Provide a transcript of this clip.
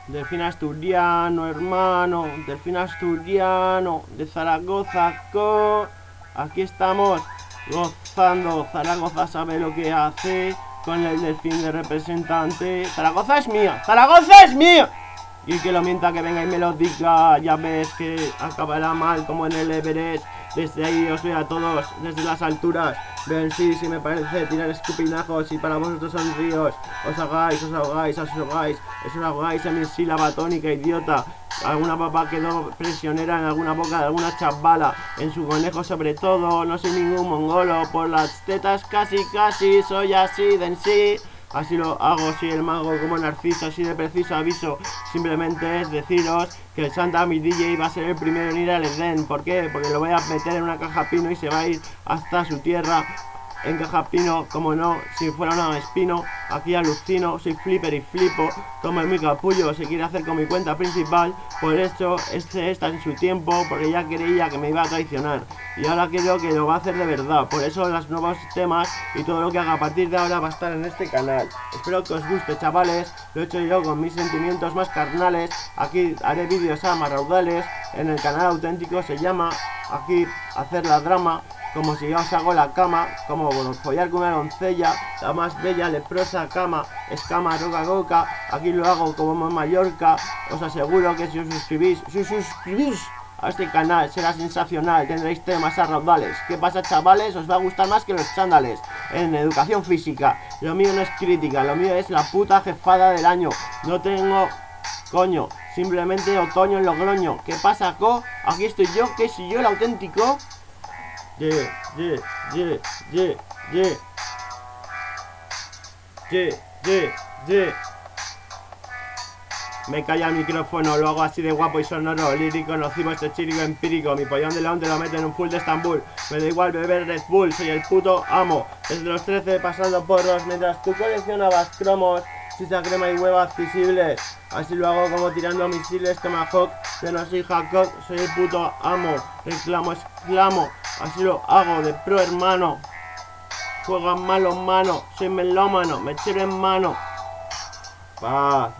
Delfín asturiano, hermano. Delfín asturiano de Zaragoza. Aquí estamos gozando. Zaragoza sabe lo que hace con el delfín de representante. Zaragoza es mía. Zaragoza es mía. Y el que lo mienta que venga y me lo diga. Ya ves que acabará mal como en el Everest. Desde ahí os veo a todos, desde las alturas. Ven, sí, me parece tirar escupinajos. Y para vosotros son ríos. Os ahogáis en mi sílaba tónica, idiota. Alguna papá quedó prisionera en alguna boca de alguna chavala. En su conejo sobre todo. No soy ningún mongolo. Por las tetas casi, soy así de en sí. Así lo hago, soy el mago como Narciso, así de preciso aviso. Simplemente es deciros que el Santa, mi DJ, va a ser el primero en ir al Edén. ¿Por qué? Porque lo voy a meter en una caja pino y se va a ir hasta su tierra. En caja pino, como no, si fuera un espino. Aquí alucino, soy flipper y flipo. Como mi capullo se quiere hacer con mi cuenta principal. Por eso este está en su tiempo, porque ya creía que me iba a traicionar. Y ahora creo que lo va a hacer de verdad. Por eso los nuevos temas y todo lo que haga a partir de ahora va a estar en este canal. Espero que os guste, chavales. Lo he hecho yo con mis sentimientos más carnales. Aquí haré vídeos a raudales. En el canal auténtico se llama aquí hacer la drama. Como si yo os hago la cama, como follar con una doncella, la más bella, leprosa, cama, escama, roca, coca. Aquí lo hago como en Mallorca. Os aseguro que si os suscribís a este canal será sensacional, tendréis temas a raudales. ¿Qué pasa, chavales? Os va a gustar más que los chándales. En educación física, lo mío no es crítica, lo mío es la puta jefada del año. No tengo coño, simplemente otoño en Logroño. ¿Qué pasa, co? Aquí estoy yo, que soy yo el auténtico. Me calla el micrófono, lo hago así de guapo y sonoro. Lírico, nocivo, este chírico empírico. Mi pollón de león te lo meto en un full de Estambul. Me da igual beber Red Bull, soy el puto amo. Desde los 13 pasando porros, mientras tú coleccionabas cromos. Sisa, crema y huevas visibles. Así lo hago como tirando misiles Tomahawk. Yo no soy Jacob, soy el puto amo. Reclamo, exclamo. Así lo hago de pro, hermano. Juegan malo, mano. Soy melómano, me tiro en mano. Paz.